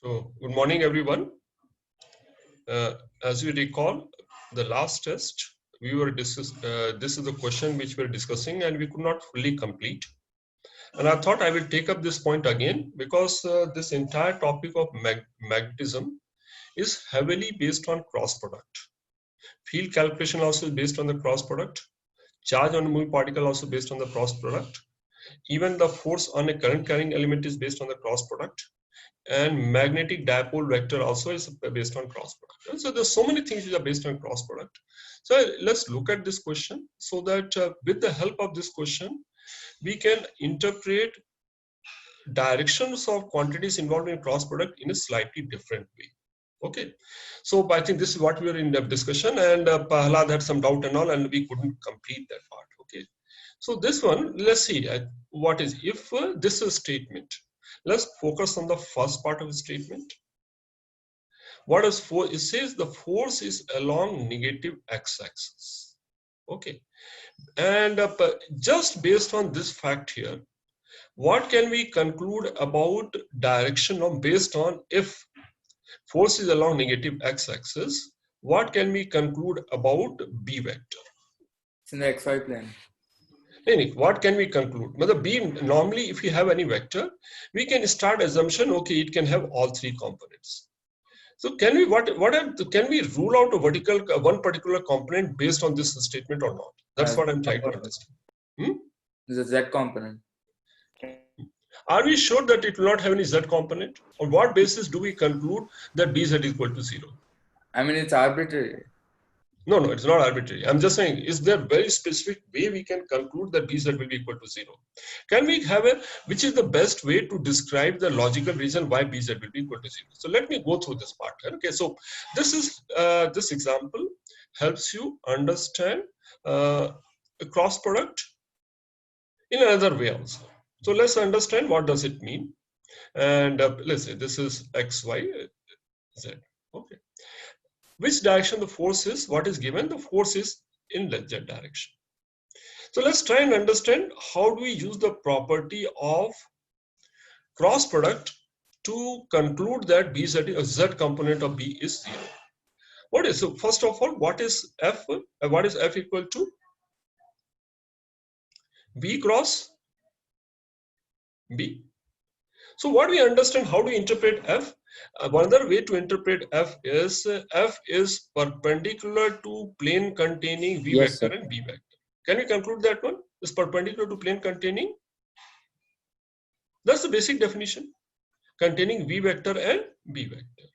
So, good morning, everyone. As you recall, the last test we were this is the question which we're discussing, and we could not fully complete. And I thought I will take up this point again because this entire topic of magnetism is heavily based on cross product. Field calculation also is based on the cross product. Charge on a moving particle also based on the cross product. Even the force on a current carrying element is based on the cross product. And magnetic dipole vector also is based on cross product. And so there's so many things which are based on cross product. So let's look at this question so that with the help of this question, we can interpret directions of quantities involved in cross product in a slightly different way. Okay, so I think this is what we were in the discussion, and Prahlad had some doubt and all, and we couldn't complete that part. Okay, so this one, let's see what is if this is a statement. Let's focus on the first part of the statement. What is force? It says the force is along negative x-axis. Okay, and just based on this fact here, what can we conclude about direction of based on if force is along negative x-axis? What can we conclude about B vector? It's in the xy plane. What can we conclude? But B, normally if you have any vector, we can start assumption, okay, it can have all three components. So can we can we rule out a vertical one particular component based on this statement or not? That's what I'm trying to understand. It's a z component. Are we sure that it will not have any z component? On what basis do we conclude that Bz is equal to 0? I mean, it's arbitrary. No, it's not arbitrary. I'm just saying, is there very specific way we can conclude that Bz will be equal to 0? Can we have which is the best way to describe the logical reason why Bz will be equal to 0? So let me go through this part. Okay, so this is this example helps you understand a cross product in another way also. So let's understand what does it mean. And let's say this is x, y, z. Okay. Which direction the force is, what is given, the force is in the z direction. So let's try and understand how do we use the property of cross product to conclude that Bz is a z component of B is 0. What is, so first of all, what is F? What is F equal to? B cross B. So what we understand, how do we interpret F? Another way to interpret F is perpendicular to plane containing V vector and B vector. Can we conclude that one is perpendicular to plane containing? That's the basic definition, containing V vector and B vector.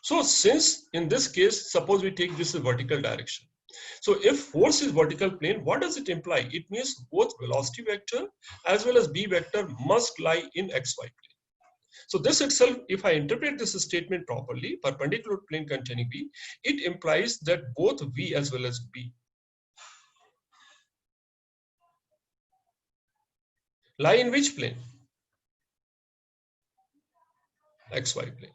So since in this case, suppose we take this as vertical direction. So if force is vertical plane, what does it imply? It means both velocity vector as well as B vector must lie in xy plane. So this itself, if I interpret this statement properly, perpendicular plane containing B, it implies that both V as well as B lie in which plane? XY plane.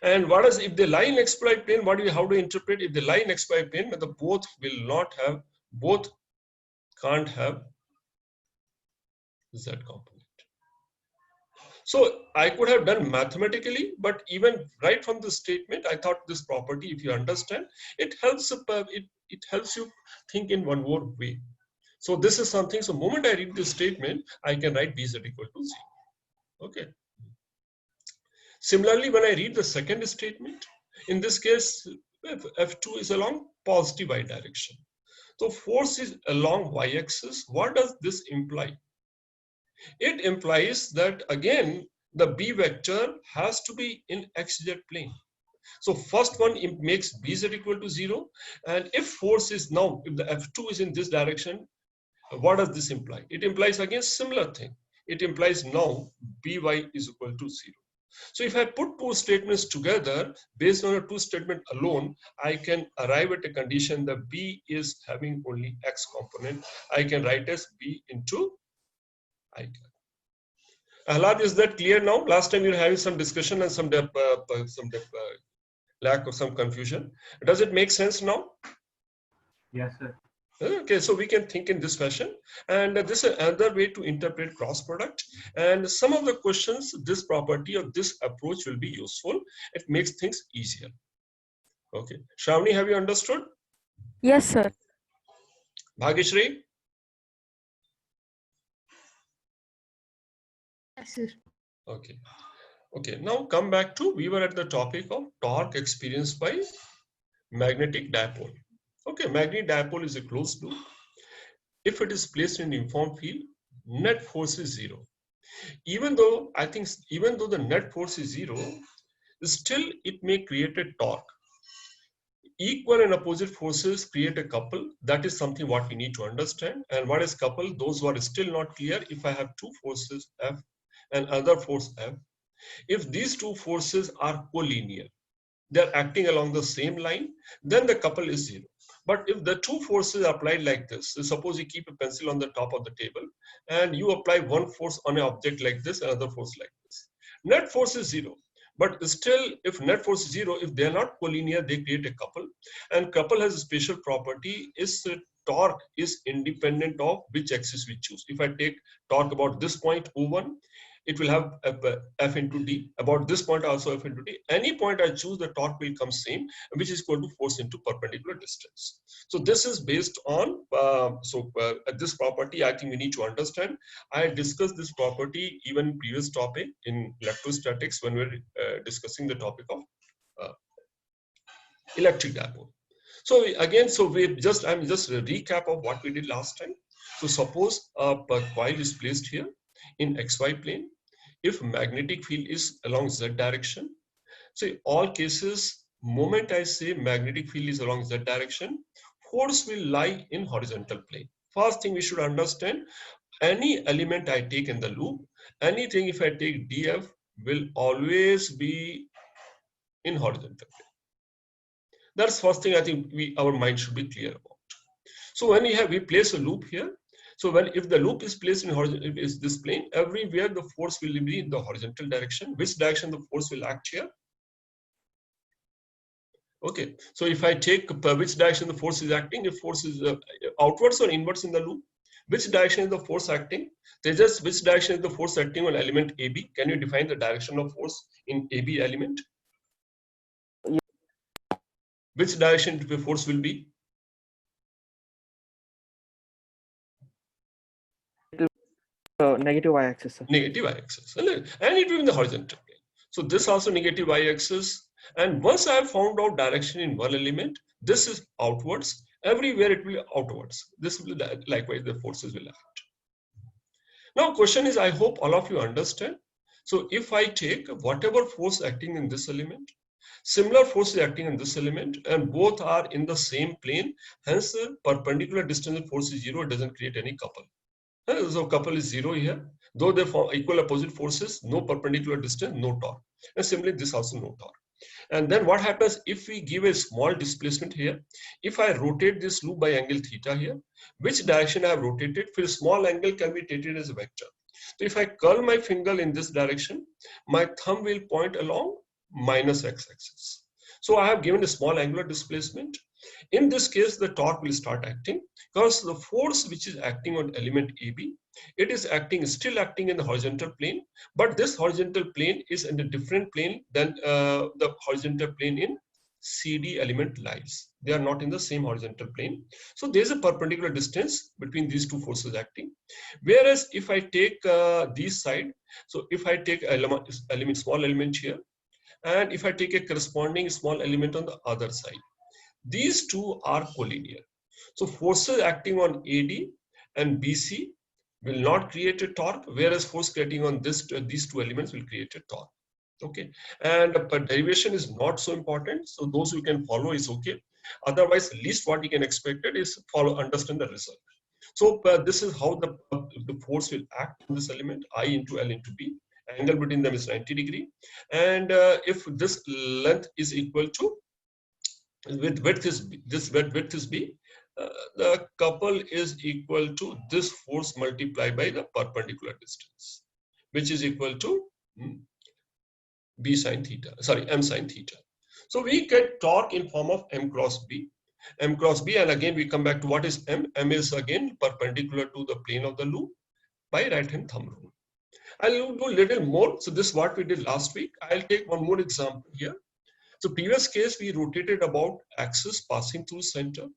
And what is, if they lie in XY plane, how do you interpret? If they lie in XY plane, but the both will not have, both can't have Z component. So I could have done mathematically, but even right from the statement, I thought this property, if you understand, it helps you think in one more way. So this is something, so the moment I read this statement, I can write Bz equal to 0. Okay. Similarly, when I read the second statement, in this case, F2 is along positive y direction. So force is along y-axis. What does this imply? It implies that again, the B vector has to be in xz plane. So first one makes Bz equal to 0. And if force is now, if the F2 is in this direction, what does this imply? It implies again similar thing. It implies now By is equal to 0. So if I put two statements together, based on a two statement alone, I can arrive at a condition that B is having only X component. I can write as B into I. Ahlad, is that clear now? Last time you were having some discussion and some lack of some confusion. Does it make sense now? Yes, sir. Okay, so we can think in this fashion, and this is another way to interpret cross product. And some of the questions, this property or this approach will be useful. It makes things easier. Okay, Shravani, have you understood? Yes, sir. Bhageshri? Yes, sir. Okay. Okay, now come back to, we were at the topic of torque experienced by magnetic dipole. Okay, magnetic dipole is a closed loop. If it is placed in uniform field, net force is zero. Even though the net force is zero, still it may create a torque. Equal and opposite forces create a couple. That is something what we need to understand. And what is couple? Those who are still not clear, if I have two forces F and other force F, if these two forces are collinear, they're acting along the same line, then the couple is zero. But if the two forces are applied like this, so suppose you keep a pencil on the top of the table and you apply one force on an object like this, another force like this. Net force is zero. But still, if net force is zero, if they're not collinear, they create a couple. And couple has a special property, is torque is independent of which axis we choose. If I take torque about this point O1, it will have F into D. About this point also F into D. Any point I choose, the torque will come same, which is equal to force into perpendicular distance. So this is based on, this property, I think we need to understand. I discussed this property even in previous topic in electrostatics when we were discussing the topic of electric dipole. So I'm just a recap of what we did last time. So suppose a coil is placed here in XY plane. If magnetic field is along Z direction, so in all cases, moment I say magnetic field is along Z direction, force will lie in horizontal plane. First thing we should understand, any element I take in the loop, anything if I take DF will always be in horizontal plane. That's first thing I think our mind should be clear about. So when we place a loop here, so if the loop is placed in horizontal, is this plane, everywhere the force will be in the horizontal direction. Which direction the force will act here? Okay, so if I take which direction the force is acting, if force is outwards or inwards in the loop, which direction is the force acting? Tejas, which direction is the force acting on element AB? Can you define the direction of force in AB element? Which direction the force will be? Negative y-axis, sir. Negative y-axis, and it will be in the horizontal plane. So this also negative y-axis. And once I have found out direction in one element, this is outwards. Everywhere it will be outwards. This will likewise the forces will act. Now question is, I hope all of you understand. So if I take whatever force acting in this element, similar force is acting in this element, and both are in the same plane, hence the perpendicular distance of force is zero, it doesn't create any couple. So couple is zero here. Though they form equal opposite forces, no perpendicular distance, no torque. And similarly, this also no torque. And then what happens if we give a small displacement here? If I rotate this loop by angle theta here, which direction I have rotated, for a small angle can be treated as a vector. So if I curl my finger in this direction, my thumb will point along minus x-axis. So I have given a small angular displacement. In this case, the torque will start acting because the force which is acting on element AB, it is still acting in the horizontal plane, but this horizontal plane is in a different plane than the horizontal plane in CD element lies. They are not in the same horizontal plane. So there's a perpendicular distance between these two forces acting. Whereas if I take this side, so if I take small element here, and if I take a corresponding small element on the other side, these two are collinear. So forces acting on AD and BC will not create a torque, whereas force creating on these two elements will create a torque. Okay, and but derivation is not so important. So those who can follow is okay. Otherwise, least what you can expect it is understand the result. So this is how the force will act on this element I into L into B. Angle between them is 90 degree, and if this length is equal to width is B, the couple is equal to this force multiplied by the perpendicular distance, which is equal to M sin theta. So we get torque in form of M cross B. M cross B, and again we come back to what is M. M is again perpendicular to the plane of the loop by right hand thumb rule. I'll do a little more. So this is what we did last week. I'll take one more example here. So previous case, we rotated about axis passing through center.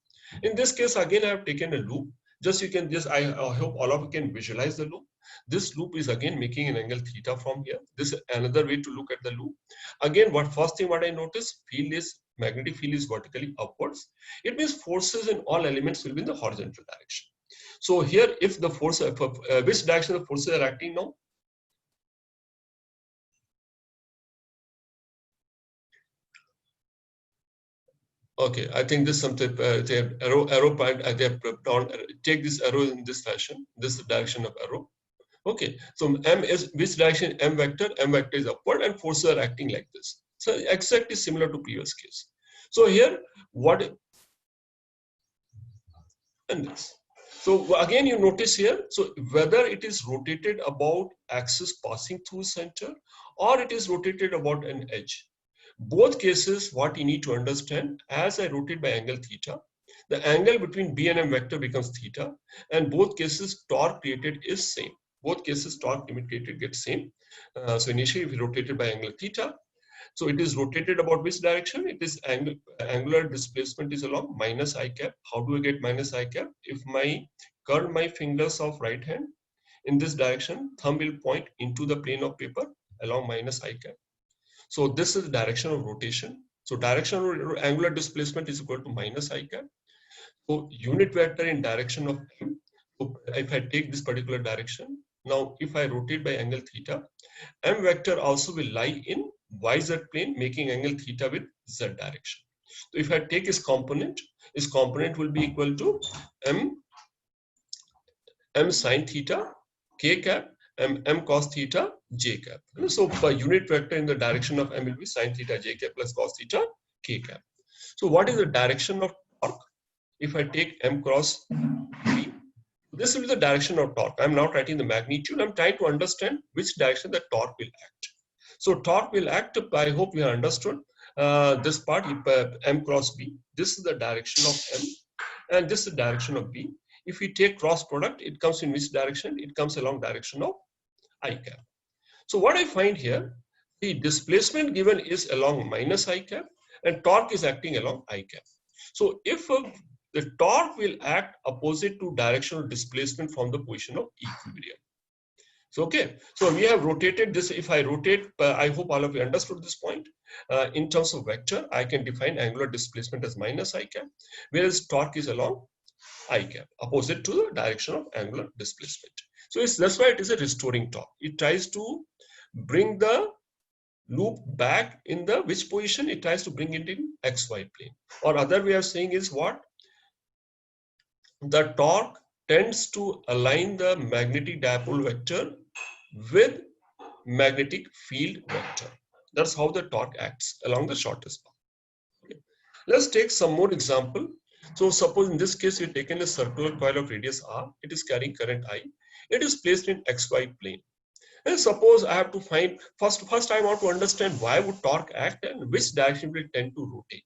In this case, again, I have taken a loop. I hope all of you can visualize the loop. This loop is again making an angle theta from here. This is another way to look at the loop. Again, first thing what I notice, magnetic field is vertically upwards. It means forces in all elements will be in the horizontal direction. So here, if the force, which direction the forces are acting now? Okay, I think this is something, arrow point, they have drawn, take this arrow in this fashion. This is the direction of arrow. Okay, so M is which direction? M vector is upward and forces are acting like this. So exactly similar to previous case. So here, and this. So again, you notice here, so whether it is rotated about axis passing through center or it is rotated about an edge. Both cases, what you need to understand, as I rotate by angle theta, the angle between B and M vector becomes theta, and both cases torque created is same. Both cases torque created gets same. So initially, if we rotated by angle theta, so it is rotated about which direction? It is angular displacement is along minus I cap. How do I get minus I cap? If I curl my fingers of right hand in this direction, thumb will point into the plane of paper along minus I cap. So this is the direction of rotation. So direction of angular displacement is equal to minus I cap. So unit vector in direction of M. So if I take this particular direction, now if I rotate by angle theta, M vector also will lie in YZ plane, making angle theta with Z direction. So if I take his component will be equal to M sine theta, K cap, M cos theta, J cap. So by unit vector in the direction of M will be sine theta, J cap plus cos theta, K cap. So what is the direction of torque? If I take M cross B, this will be the direction of torque. I'm not writing the magnitude. I'm trying to understand which direction the torque will act. So torque will act, I hope you have understood this part, M cross B. This is the direction of M and this is the direction of B. If we take cross product, it comes in which direction? It comes along direction of I cap. So what I find here, the displacement given is along minus I cap and torque is acting along I cap. So if the torque will act opposite to directional displacement from the position of equilibrium. So, okay, so we have rotated this. If I rotate, I hope all of you understood this point. In terms of vector, I can define angular displacement as minus I cap, whereas torque is along I cap, opposite to the direction of angular displacement. So that's why it is a restoring torque. It tries to bring the loop back in the which position? It tries to bring it in XY plane. Or other way of saying is what? The torque tends to align the magnetic dipole vector with magnetic field vector. That's how the torque acts along the shortest path. Okay. Let's take some more example. So suppose in this case, you've taken a circular coil of radius R. It is carrying current I. It is placed in XY plane. And suppose I have to find, first I want to understand why would torque act and which direction will tend to rotate.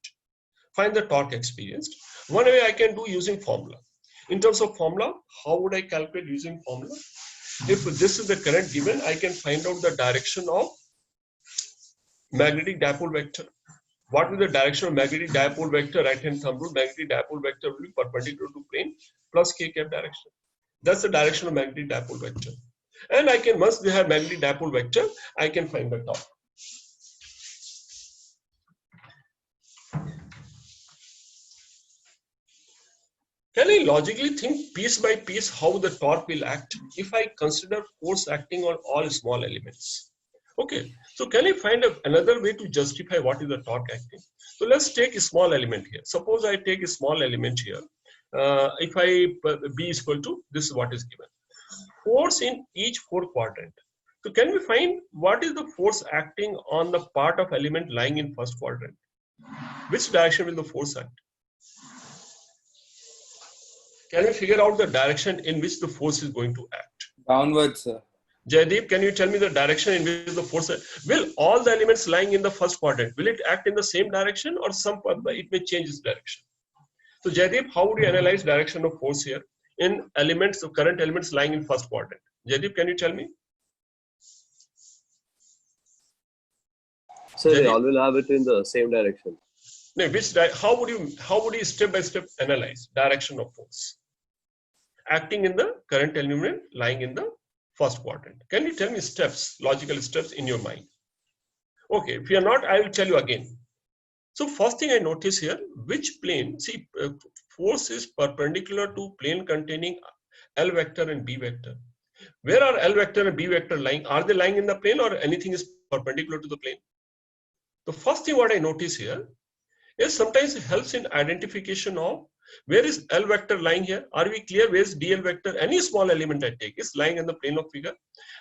Find the torque experienced. One way I can do using formula. In terms of formula, how would I calculate using formula? If this is the current given, I can find out the direction of magnetic dipole vector. What will the direction of magnetic dipole vector? Right hand thumb rule, magnetic dipole vector will be perpendicular to plane plus K cap direction. That's the direction of magnetic dipole vector. And I can, once we have magnetic dipole vector, I can find the torque. Can I logically think piece by piece how the torque will act if I consider force acting on all small elements? Okay, so can I find another way to justify what is the torque acting? So let's take a small element here. Suppose I take a small element here. If I B is equal to, this is what is given. Force in each 4 quadrant. So can we find what is the force acting on the part of element lying in first quadrant? Which direction will the force act? Can we figure out the direction in which the force is going to act? Downwards, sir. Jaideep, can you tell me the direction in which the force? Will all the elements lying in the first quadrant, will it act in the same direction or it may change its direction? So Jaideep, how would you analyze direction of force here in elements, of current elements lying in first quadrant? Jaideep, can you tell me? So they Jaideep? all will have it in the same direction. No, how would you step by step analyze direction of force acting in the current element lying in the first quadrant? Can you tell me steps, logical steps in your mind? Okay, if you are not, I will tell you again. So first thing I notice here, which plane, see, force is perpendicular to plane containing L vector and B vector. Where are L vector and B vector lying? Are they lying in the plane or anything is perpendicular to the plane? The first thing what I notice here is sometimes it helps in identification of where is L vector lying here. Are we clear where is DL vector? Any small element I take is lying in the plane of figure,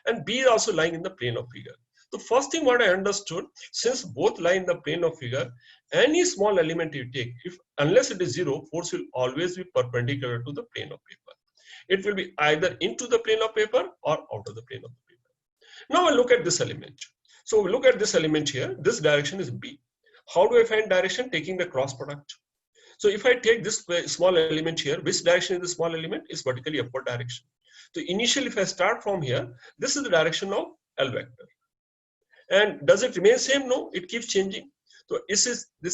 and B is also lying in the plane of figure. The first thing what I understood, since both lie in the plane of figure, any small element you take, unless it is zero, force will always be perpendicular to the plane of paper. It will be either into the plane of paper or out of the plane of the paper. Now I look at this element. So we look at this element here. This direction is B. How do I find direction? Taking the cross product. So if I take this small element here, which direction is the small element? Is vertically upward direction. So initially, if I start from here, this is the direction of L vector. And does it remain same? No, it keeps changing. So this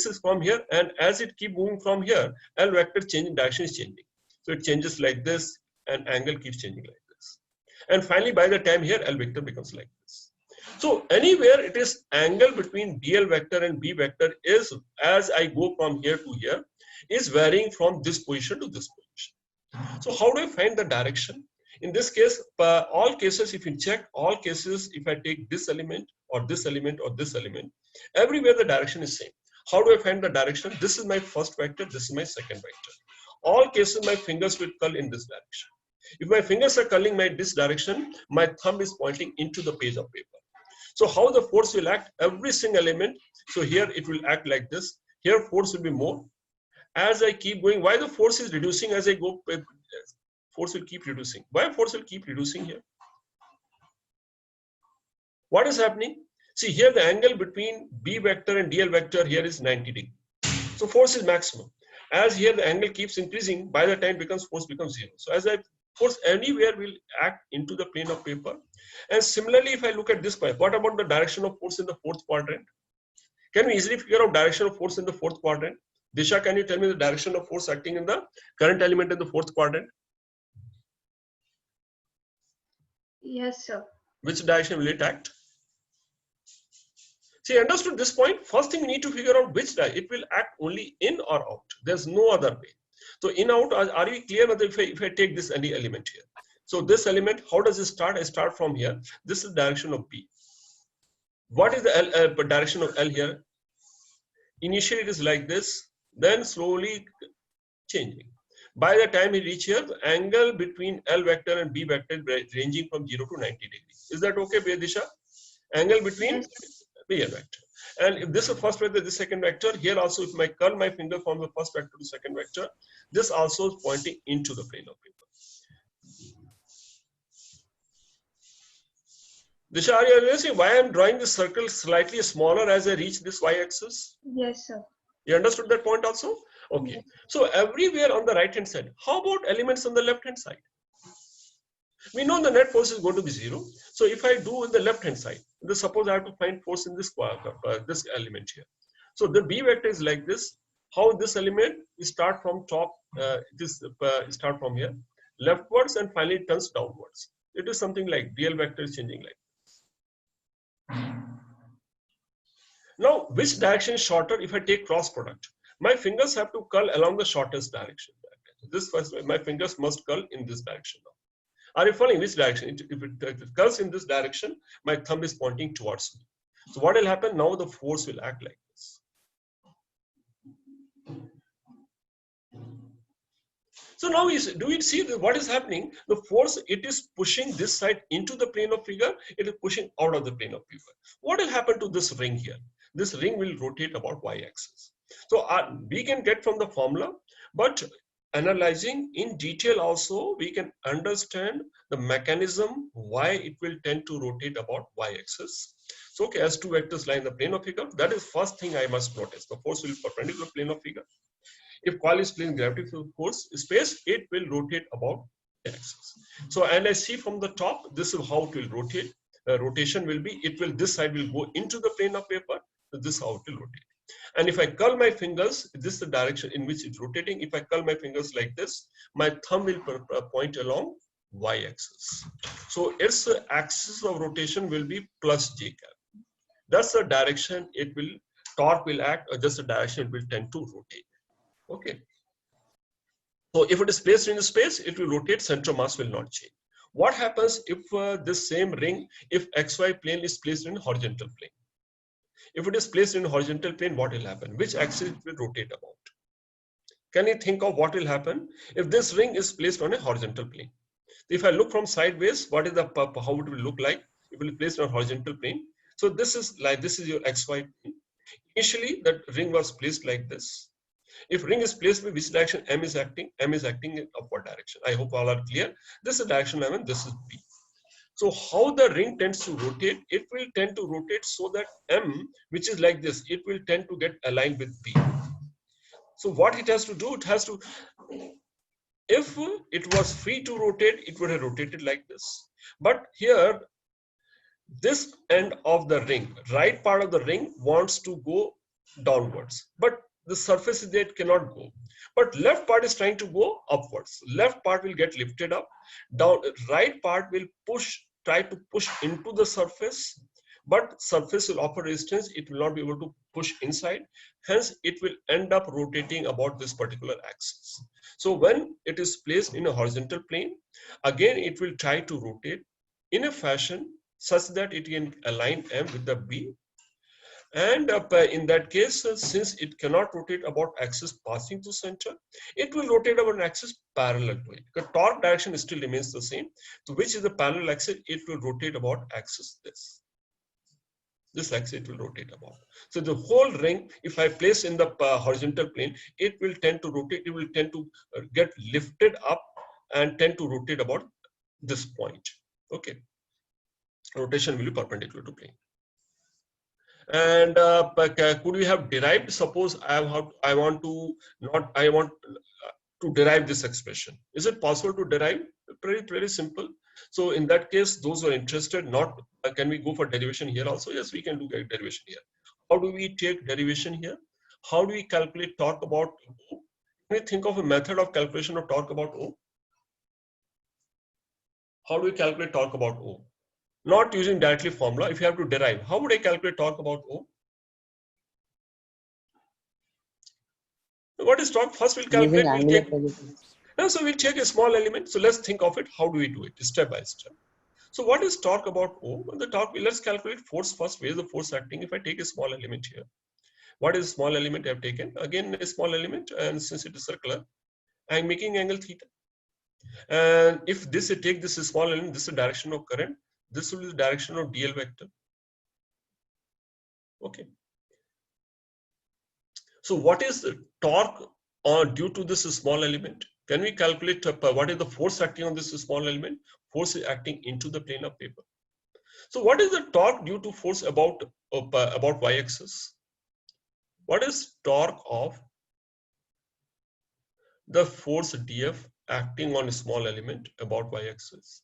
is from here, and as it keep moving from here, L vector changing direction is changing. So it changes like this, and angle keeps changing like this. And finally, by the time here, L vector becomes like this. So anywhere it is angle between DL vector and B vector is, as I go from here to here, is varying from this position to this position. So how do I find the direction? In this case, all cases, if you check all cases, if I take this element or this element or this element, everywhere the direction is same. How do I find the direction? This is my first vector, this is my second vector. All cases, my fingers will curl in this direction. If my fingers are curling in this direction, my thumb is pointing into the page of paper. So how the force will act? Every single element. So here it will act like this. Here force will be more. As I keep going, why the force is reducing as I go? Force will keep reducing. Why force will keep reducing here? What is happening? See here the angle between B vector and DL vector here is 90 degrees. So force is maximum. As here the angle keeps increasing, by the time force becomes zero. So as force anywhere will act into the plane of paper. And similarly, if I look at this point, what about the direction of force in the fourth quadrant? Can we easily figure out direction of force in the fourth quadrant? Disha, can you tell me the direction of force acting in the current element in the fourth quadrant? Yes, sir. Which direction will it act? See, understood this point? First thing we need to figure out which direction. It will act only in or out. There's no other way. So in, out, are we clear that if I take this any element here? So this element, how does it start? I start from here. This is the direction of B. What is the direction of L here? Initially it is like this, then slowly changing. By the time we reach here, the angle between L vector and B vector ranging from 0 to 90 degrees. Is that okay, Disha? Angle between B and vector. And if this is first vector, this second vector, here also if I curl my finger from the first vector to second vector, this also is pointing into the plane of paper. Disha, are you realizing why I'm drawing this circle slightly smaller as I reach this y-axis? Yes, sir. You understood that point also? Okay. Yes. So everywhere on the right hand side, how about elements on the left hand side? We know the net force is going to be 0. So if I do in the left hand side, suppose I have to find force in this this element here. So the B vector is like this. How this element start from top, start from here, leftwards and finally it turns downwards. It is something like DL vector is changing like this. Now, which direction is shorter if I take cross product? My fingers have to curl along the shortest direction. This first, my fingers must curl in this direction now. Are you following which direction? If it curls in this direction, my thumb is pointing towards me. So what will happen? Now the force will act like this. So now do we see what is happening? The force, it is pushing this side into the plane of figure. It is pushing out of the plane of figure. What will happen to this ring here? This ring will rotate about y-axis. So we can get from the formula, but analyzing in detail also, we can understand the mechanism why it will tend to rotate about y-axis. So okay, as two vectors lie in the plane of figure, that is first thing I must notice. The force will be perpendicular plane of figure. If coil is placed in gravitational force space, it will rotate about the axis. So, and I see from the top, this is how it will rotate. Rotation will be, this side will go into the plane of paper. So this is how it will rotate. And if I curl my fingers, this is the direction in which it's rotating. If I curl my fingers like this, my thumb will point along y-axis. So its axis of rotation will be plus j cap. That's the direction it will, torque will act, or just the direction it will tend to rotate. Okay. So if it is placed in space, it will rotate, center of mass will not change. What happens if this same ring, if xy plane is placed in horizontal plane? If it is placed in horizontal plane, what will happen? Which axis it will rotate about? Can you think of what will happen if this ring is placed on a horizontal plane? If I look from sideways, what is the how it will look like? It will be placed on a horizontal plane. So this is your xy plane. Initially, that ring was placed like this. If ring is placed with which direction M is acting in upward direction. I hope all are clear. This is direction M and this is B. So how the ring tends to rotate, it will tend to rotate so that M, which is like this, it will tend to get aligned with B. So what it has to do, it has to, if it was free to rotate, it would have rotated like this. But here, this end of the ring, right part of the ring wants to go downwards, but the surface is there, it cannot go. But left part is trying to go upwards. Left part will get lifted up. Down, right part will try to push into the surface, but surface will offer resistance. It will not be able to push inside. Hence, it will end up rotating about this particular axis. So when it is placed in a horizontal plane, again, it will try to rotate in a fashion such that it can align M with the B. And in that case, since it cannot rotate about axis passing to center, it will rotate about an axis parallel to it. The torque direction still remains the same. So which is the parallel axis? It will rotate about axis this. This axis it will rotate about. So the whole ring, if I place in the horizontal plane, it will tend to rotate. It will tend to get lifted up and tend to rotate about this point. Okay. Rotation will be perpendicular to plane. And could we have derived? Suppose I want to derive this expression. Is it possible to derive? Very simple. So in that case, those who are interested, can we go for derivation here also? Yes, we can do derivation here. How do we take derivation here? How do we calculate torque about O? Can we think of a method of calculation of torque about O? How do we calculate torque about O? Not using directly formula. If you have to derive, how would I calculate torque about O? What is torque? First we'll calculate. So we'll take a small element. So let's think of it. How do we do it? Step by step. So what is torque about O? The torque, let's calculate force first. Where is the force acting? If I take a small element here. What is a small element I have taken? Again, a small element, and since it is circular, I am making angle theta. And if this, I take this small element, this is the direction of current. This will be the direction of dl vector. Okay. So what is the torque due to this small element? Can we calculate what is the force acting on this small element? Force is acting into the plane of paper. So what is the torque due to force about y-axis? What is torque of the force dF acting on a small element about y-axis?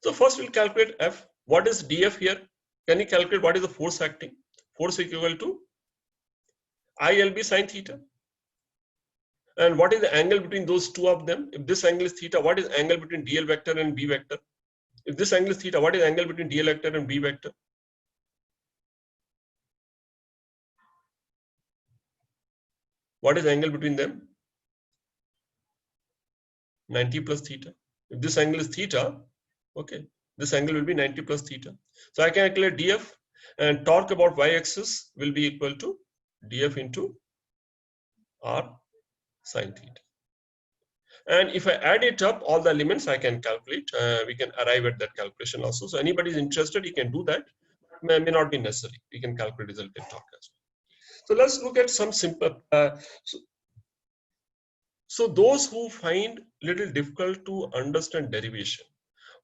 So first we'll calculate F. What is dF here? Can you calculate what is the force acting? Force equal to ILB sine theta. And what is the angle between those two of them? If this angle is theta, what is angle between dl vector and b vector? If this angle is theta, what is angle between dl vector and b vector? What is angle between them? 90 plus theta. If this angle is theta, okay, this angle will be 90 plus theta. So I can calculate dF, and torque about y-axis will be equal to dF into r sine theta. And if I add it up, all the elements I can calculate, we can arrive at that calculation also. So anybody is interested, he can do that. May not be necessary. We can calculate resultant torque as well. So let's look at some simple. So those who find little difficult to understand derivation,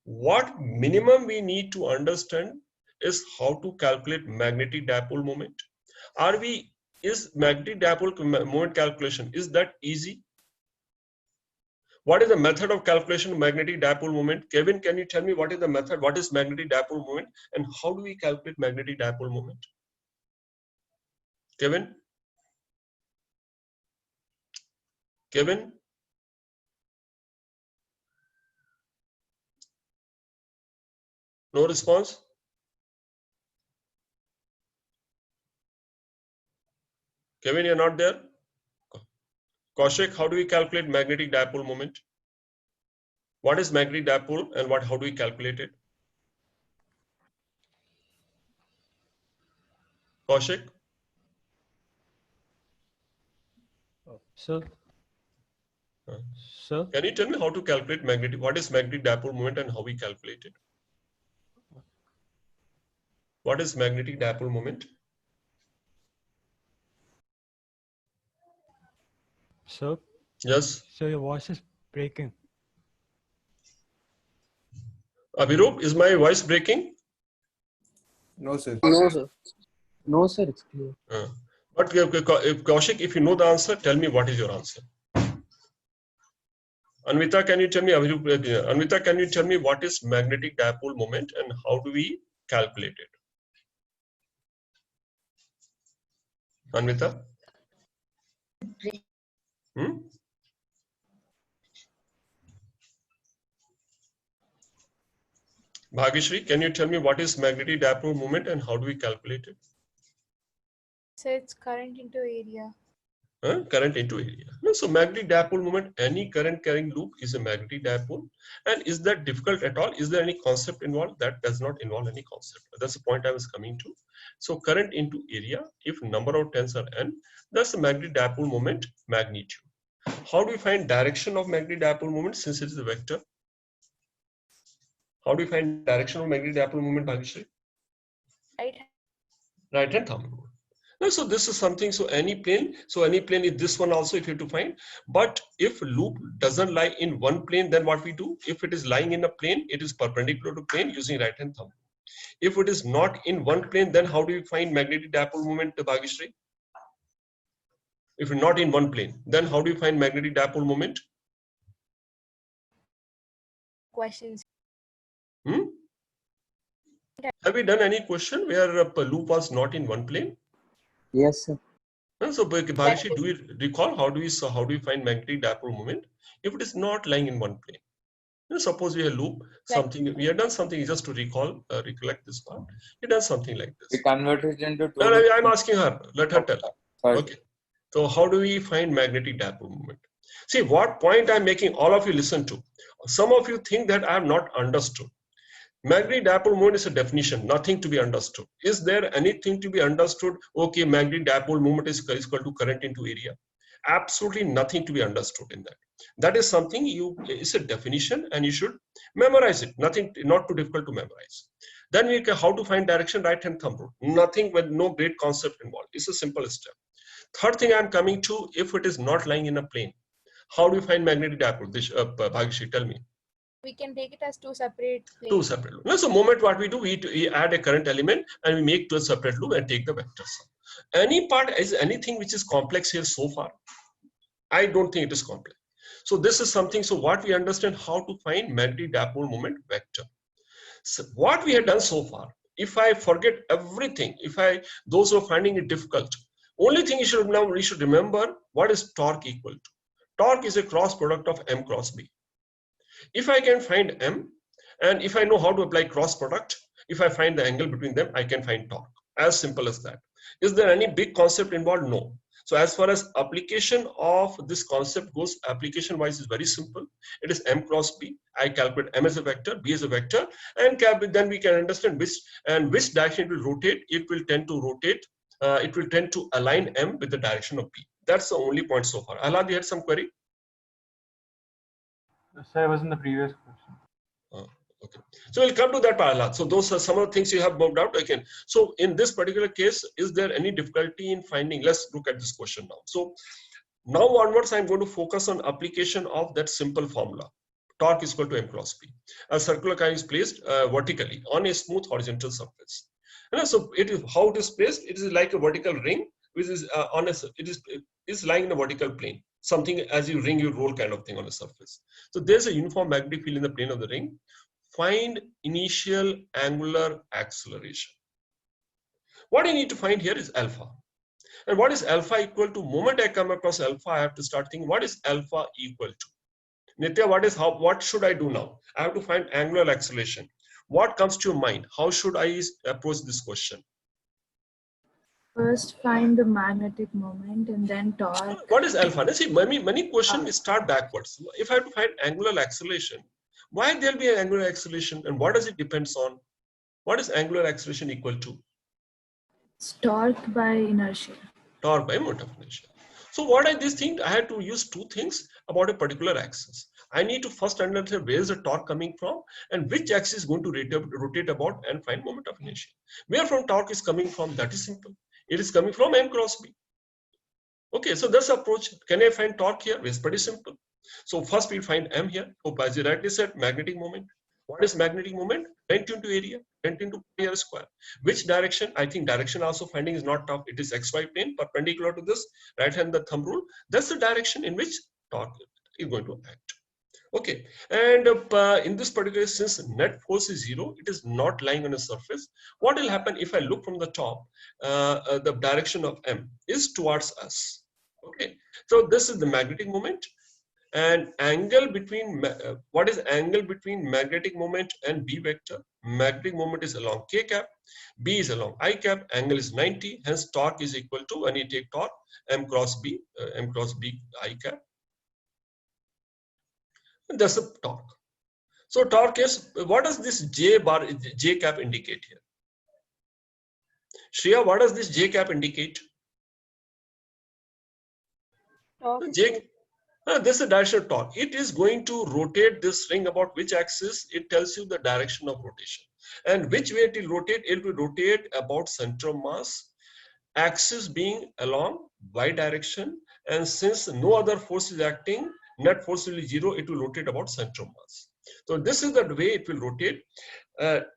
what minimum we need to understand is how to calculate magnetic dipole moment. Is magnetic dipole moment calculation, is that easy? What is the method of calculation of magnetic dipole moment? Kevin, can you tell me what is the method? What is magnetic dipole moment and how do we calculate magnetic dipole moment? Kevin? Kevin? No response? Kevin, you're not there? Kaushik, how do we calculate magnetic dipole moment? What is magnetic dipole and how do we calculate it? Kaushik? Sir, Huh. sir, Can you tell me how to calculate what is magnetic dipole moment and how we calculate it? What is magnetic dipole moment? sir, Yes. sir, your voice is breaking. Abhirup, is my voice breaking? No, sir. No, sir. No, sir. It's clear. But if Kaushik, if you know the answer, tell me what is your answer. Anvita, can you tell me, Anvita, can you tell me what is magnetic dipole moment and how do we calculate it? Anvita? Hmm? Bhagishri, can you tell me what is magnetic dipole moment and how do we calculate it? So it's current into area. Current into area. No, so magnetic dipole moment, any current carrying loop is a magnetic dipole. And is that difficult at all? Is there any concept involved? That does not involve any concept. That's the point I was coming to. So current into area, if number of turns are n, that's the magnetic dipole moment magnitude. How do we find direction of magnetic dipole moment since it is a vector? How do we find direction of magnetic dipole moment, Bhagishri? Right. Right hand thumb rule. No, so this is something, so any plane is this one also if you have to find. But if loop doesn't lie in one plane, then what we do? If it is lying in a plane, it is perpendicular to plane using right hand thumb. If it is not in one plane, then how do we find magnetic dipole moment, Bhagishri? If it's not in one plane, then how do you find magnetic dipole moment? Questions. Have we done any question where a loop was not in one plane? Yes, sir. So, Bhagishri, do you recall how do we find magnetic dipole moment if it is not lying in one plane? Suppose we have loop something, we have done something just to recollect this part. We done something like this. We converted it into two. No, I'm asking her. Let her tell. Sorry. Okay. So how do we find magnetic dipole moment? See what point I'm making. All of you listen to. Some of you think that I have not understood. Magnetic dipole moment is a definition, nothing to be understood. Is there anything to be understood? Okay, magnetic dipole moment is equal to current into area. Absolutely nothing to be understood in that. That is something it's a definition and you should memorize it. Nothing, not too difficult to memorize. Then we can how to find direction, right hand thumb rule. Nothing with no great concept involved. It's a simple step. Third thing I'm coming to, if it is not lying in a plane, how do you find magnetic dipole? Bhagishri, tell me. We can take it as two separate planes. Two separate loops. So moment what we do, we add a current element and we make two separate loop and take the vector sum. Any part is anything which is complex here so far? I don't think it is complex. So this is something, so what we understand how to find magnetic dipole moment vector. So what we have done so far, if I forget everything, those who are finding it difficult, only thing you should remember what is torque equal to. Torque is a cross product of M cross B. If I can find M, and if I know how to apply cross product, if I find the angle between them, I can find torque. As simple as that. Is there any big concept involved? No. So as far as application of this concept goes, application wise is very simple. It is M cross B. I calculate M as a vector, B as a vector, and then we can understand which direction it will rotate. It will tend to rotate. It will tend to align M with the direction of B. That's the only point so far. Ahlad, you had some query? Sir, it was in the previous question. Okay, so we'll come to that part. So those are some of the things you have moved out again. So in this particular case, is there any difficulty in finding? Let's look at this question now. So Now onwards, I'm going to focus on application of that simple formula. Torque is equal to m cross b. A circular coil is placed vertically on a smooth horizontal surface. So it is how it is placed. It is like a vertical ring, which is is lying in a vertical plane. Something as you ring, you roll kind of thing on a surface. So there's a uniform magnetic field in the plane of the ring. Find initial angular acceleration. What I need to find here is alpha. And what is alpha equal to? Moment I come across alpha, I have to start thinking, what is alpha equal to? Nitya, what should I do now? I have to find angular acceleration. What comes to your mind? How should I approach this question? First, find the magnetic moment and then torque. What is alpha? Now, see, many questions start backwards. If I have to find angular acceleration, why there'll be an angular acceleration and what does it depends on? What is angular acceleration equal to? It's torque by inertia. Torque by moment of inertia. So what I this thing, I had to use two things about a particular axis. I need to first understand where is the torque coming from and which axis is going to rotate about and find moment of inertia. Where from torque is coming from, that is simple. It is coming from m cross b. Okay, so that's the approach. Can I find torque here? It's pretty simple. So first we find m here. So as you rightly said, magnetic moment. What is magnetic moment? Length into area, length into pi square. Which direction? I think direction also finding is not tough. It is xy plane perpendicular to this, right hand the thumb rule. That's the direction in which torque is going to act. Okay, and in this particular, since net force is 0, it is not lying on a surface. What will happen if I look from the top? The direction of m is towards us. Okay, so this is the magnetic moment. And angle between what is angle between magnetic moment and b vector? Magnetic moment is along k cap, b is along I cap, angle is 90, hence torque is equal to, when you take torque, m cross b I cap. And that's the torque. So torque is, what does this j cap indicate here? Shreya, what does this j cap indicate? Torque. This is the direction of torque. It is going to rotate this ring about which axis? It tells you the direction of rotation. And which way it will rotate? It will rotate about center of mass, axis being along y direction. And since no other force is acting, net force will be 0, it will rotate about center of mass. So this is the way it will rotate.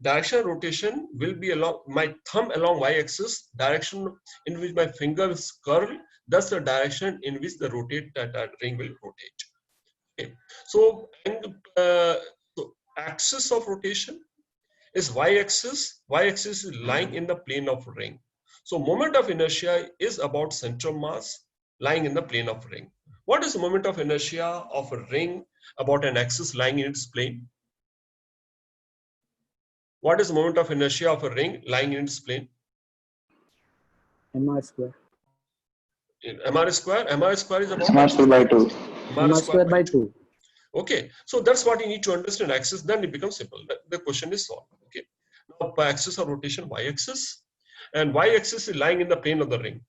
Direction of rotation will be along my thumb along y-axis, direction in which my finger is curled. That's the direction in which the that ring will rotate. Okay. So, so axis of rotation is y-axis. Y-axis is lying in the plane of ring. So moment of inertia is about center of mass lying in the plane of ring. What is the moment of inertia of a ring about an axis lying in its plane? What is the moment of inertia of a ring lying in its plane? mr square. Mr square. Mr square is about mr square by 2. mr square by 2. Okay, so that's what you need to understand axis. Then it becomes simple. The question is solved. Okay, now by axis of rotation, y-axis, and y-axis is lying in the plane of the ring.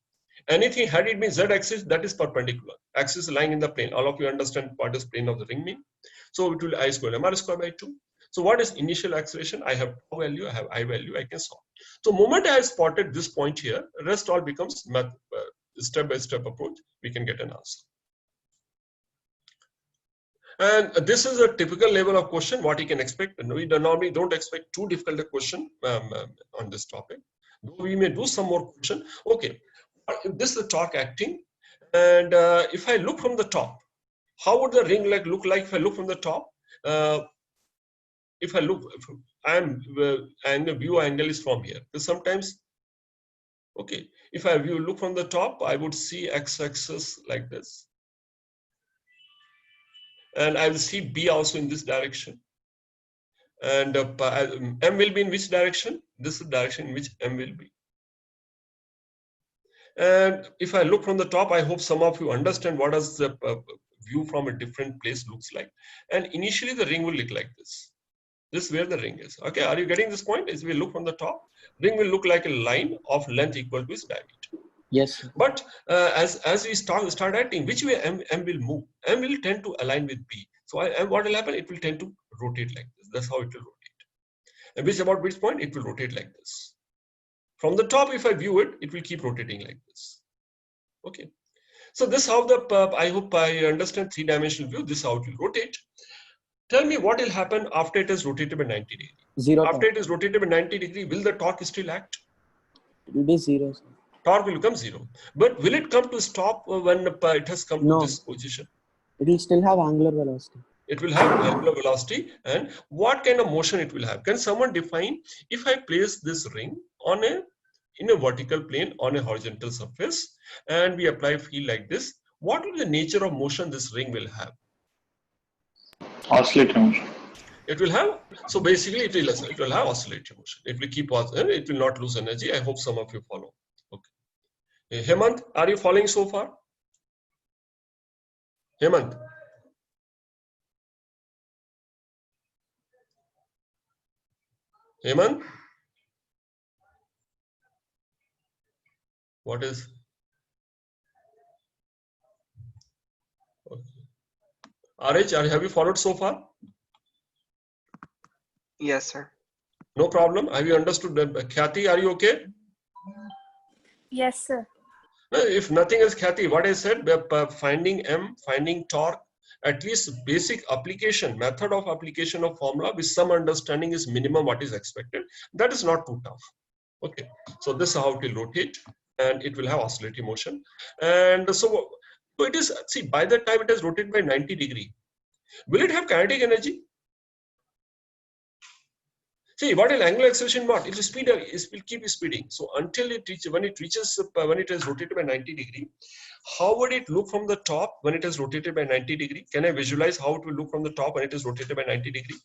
Anything had it been z-axis, that is perpendicular. Axis is lying in the plane. All of you understand what does plane of the ring mean. So it will I square mr square by 2. So what is initial acceleration? I have tau value, I have I value, I can solve. So moment I have spotted this point here, rest all becomes step-by-step approach, we can get an answer. And this is a typical level of question, what you can expect. And we normally don't expect too difficult a question on this topic. Though we may do some more question. Okay, this is the torque acting. And if I look from the top, how would the ring look like if I look from the top? If I look, and the view angle is from here. So sometimes, okay, if I look from the top, I would see x-axis like this. And I will see B also in this direction. And M will be in which direction? This is the direction in which M will be. And if I look from the top, I hope some of you understand what does the view from a different place looks like. And initially the ring will look like this. This is where the ring is. Okay, are you getting this point? As we look from the top, ring will look like a line of length equal to its diameter. Yes. But as we start acting, which way M will move? M will tend to align with B. So what will happen? It will tend to rotate like this. That's how it will rotate. And about which point? It will rotate like this. From the top, if I view it, it will keep rotating like this. Okay. So this how the, I hope I understand three-dimensional view, this how it will rotate. Tell me what will happen after it is rotated by 90 degree. Zero After torque. it is rotated by 90 degree, will the torque still act? It will be zero, sir. Torque will become zero. But will it come to stop when it has come No. to this position? It will still have angular velocity. It will have angular velocity, and what kind of motion it will have? Can someone define, if I place this ring on in a vertical plane on a horizontal surface and we apply field like this, what will the nature of motion this ring will have? Oscillating motion. It will have, so basically it will have oscillatory motion. It will keep on, it will not lose energy. I hope some of you follow. Okay. Hemant, are you following so far? Hemant. Hemant? What is? Okay. RH, have you followed so far? Yes, sir. No problem. Have you understood? Khyati, are you okay? Yes, sir. If nothing else, Khyati, what I said, finding M, finding torque, at least basic application, method of application of formula with some understanding is minimum what is expected. That is not too tough. Okay, so this is how it will rotate and it will have oscillatory motion. And so it is, see, by the time it has rotated by 90 degree, will it have kinetic energy? See, what will angular acceleration what? It will speed up, it will keep speeding. So until it reaches, when it is rotated by 90 degree, how would it look from the top when it is rotated by 90 degree? Can I visualize how it will look from the top when it is rotated by 90 degree?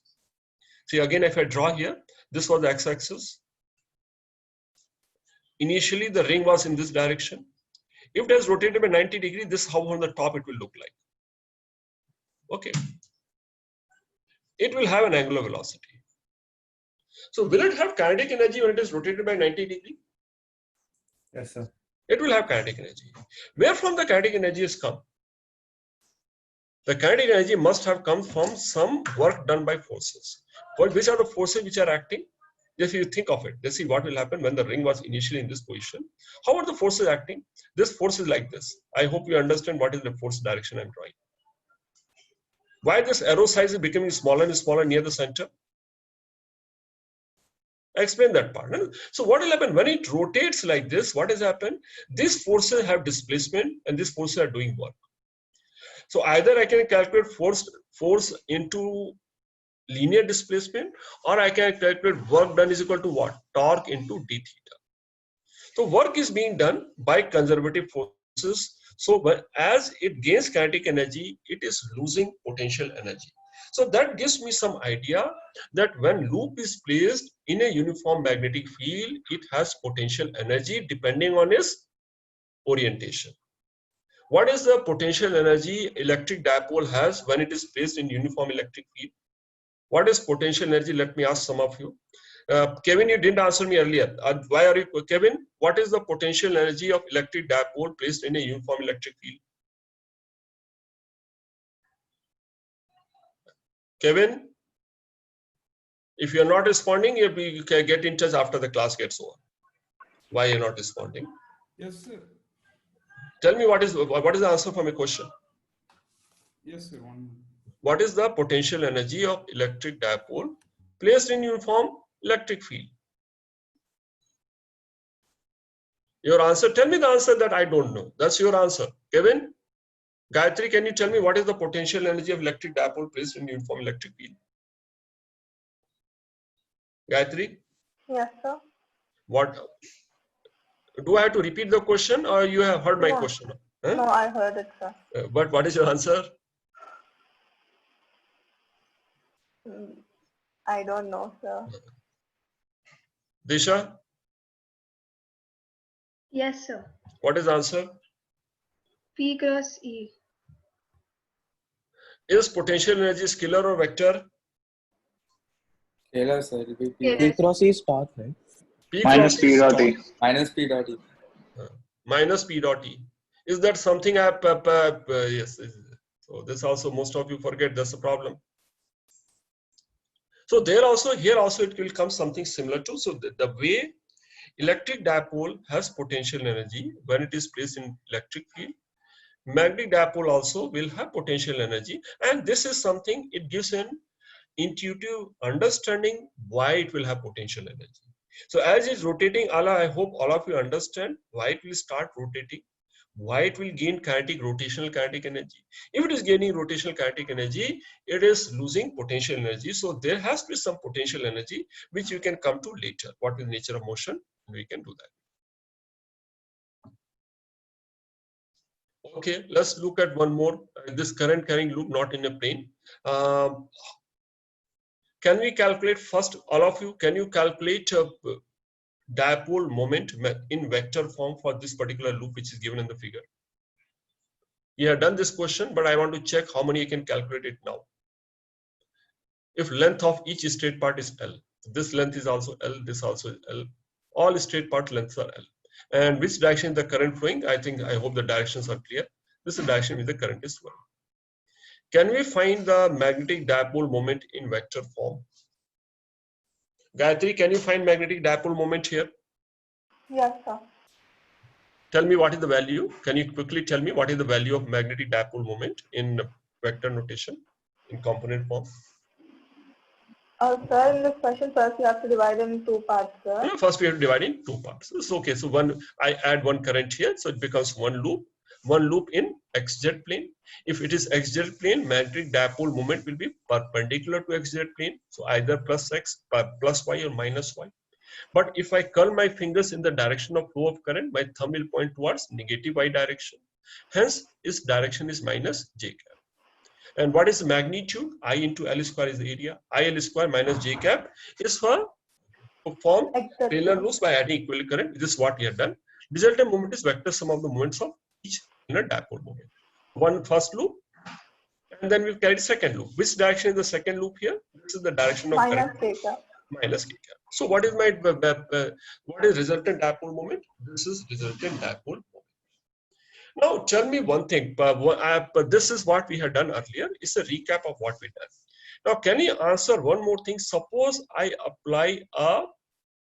See, again, if I draw here, this was the x-axis. Initially, the ring was in this direction. If it is rotated by 90 degree, this how on the top it will look like. Okay. It will have an angular velocity. So will it have kinetic energy when it is rotated by 90 degree? Yes, sir. It will have kinetic energy. Where from the kinetic energy has come? The kinetic energy must have come from some work done by forces. Which are the forces which are acting? If you think of it, let's see what will happen when the ring was initially in this position. How are the forces acting? This force is like this. I hope you understand what is the force direction I'm drawing. Why this arrow size is becoming smaller and smaller near the center? I explain that part. So what will happen when it rotates like this? What has happened? These forces have displacement and these forces are doing work. So either I can calculate force into linear displacement, or I can calculate work done is equal to what? Torque into d theta. So work is being done by conservative forces. So as it gains kinetic energy, it is losing potential energy. So that gives me some idea that when loop is placed in a uniform magnetic field, it has potential energy depending on its orientation. What is the potential energy electric dipole has when it is placed in uniform electric field? What is potential energy? Let me ask some of you. Kevin, you didn't answer me earlier. Why are you, Kevin? What is the potential energy of electric dipole placed in a uniform electric field? Kevin, if you are not responding, you can get in touch after the class gets over. Why you're not responding? Yes, sir. Tell me what is the answer for my question? Yes, sir. What is the potential energy of electric dipole placed in uniform electric field? Your answer, tell me the answer that I don't know. That's your answer. Kevin, Gayatri, can you tell me what is the potential energy of electric dipole placed in uniform electric field? Gayatri? Yes, sir. What? Do I have to repeat the question or you have heard my No. question? Huh? No, I heard it, sir. But what is your answer? I don't know, sir. Disha, Yes, sir. what is the answer? P cross E. Is potential energy scalar or vector? Scalar, sir. It will be P. Yes. P cross E is torque, right? P Minus cross P E dot torque. E. Minus P dot E. Minus P dot E. Is that something yes. So this also most of you forget, that's the problem. So there also, here also it will come something similar to, so the way electric dipole has potential energy when it is placed in electric field, magnetic dipole also will have potential energy, and this is something, it gives an intuitive understanding why it will have potential energy. So as it's rotating, Allah, I hope all of you understand why it will start rotating, why it will gain rotational kinetic energy. If it is gaining rotational kinetic energy, it is losing potential energy. So there has to be some potential energy, which you can come to later. What is the nature of motion? We can do that. Okay, let's look at one more. This current carrying loop not in a plane. Can we calculate first, all of you, can you calculate dipole moment in vector form for this particular loop which is given in the figure? You have done this question, but I want to check how many you can calculate it now. If length of each straight part is L, this length is also L, this also is L, all straight part lengths are L. And which direction the current flowing? I hope the directions are clear. This is the direction which the current is flowing. Can we find the magnetic dipole moment in vector form? Gayatri, can you find magnetic dipole moment here? Yes, sir. Tell me what is the value. Can you quickly tell me what is the value of magnetic dipole moment in vector notation in component form? Sir, in this question, first you have to divide it in two parts, sir. Yeah, first we have to divide in two parts. It's okay. So I add one current here, so it becomes one loop in xz plane. If it is xz plane, magnetic dipole moment will be perpendicular to xz plane. So either plus x, plus y or minus y. But if I curl my fingers in the direction of flow of current, my thumb will point towards negative y direction. Hence, its direction is minus j cap. And what is the magnitude? I into L square is the area. IL square minus j cap is for to form Taylor loops by adding equivalent current. This is what we have done. Resultant moment is vector sum of the moments of each inner dipole moment. One first loop, and then we've carried second loop. Which direction is the second loop here? This is the direction of Minus k cap. Minus k cap. So what is my what is resultant dipole moment? This is resultant dipole moment. Now tell me one thing. This is what we had done earlier. It's a recap of what we done. Now, can you answer one more thing? Suppose I apply a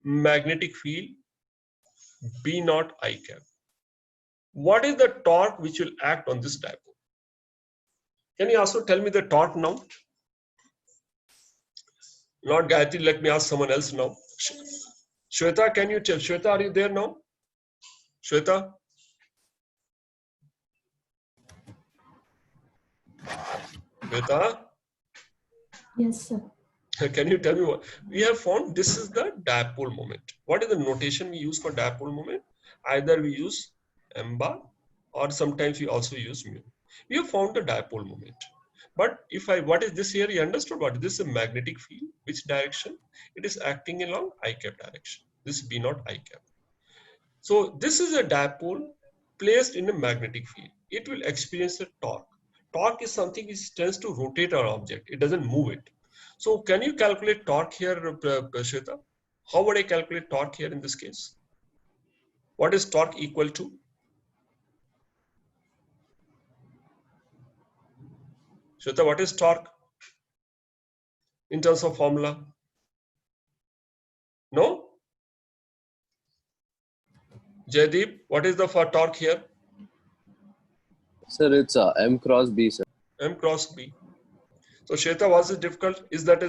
magnetic field B naught I cap. What is the torque which will act on this dipole? Can you also tell me the torque now? Not Gayatri, let me ask someone else now. Shweta, can you tell? Shweta, are you there now? Shweta? Shweta? Yes, sir. Can you tell me what? We have found this is the dipole moment. What is the notation we use for dipole moment? Either we use m bar or sometimes we also use mu. We have found the dipole moment. But what is this here? You understood what? This is a magnetic field. Which direction? It is acting along I cap direction. This is B naught I cap. So this is a dipole placed in a magnetic field. It will experience a torque. Torque is something which tends to rotate our object. It doesn't move it. So can you calculate torque here, Shweta? How would I calculate torque here in this case? What is torque equal to? Shweta, what is torque in terms of formula? No? Jaideep, what is the for torque here? Sir, it's M cross B, sir. M cross B. So Shweta, was it difficult? Is that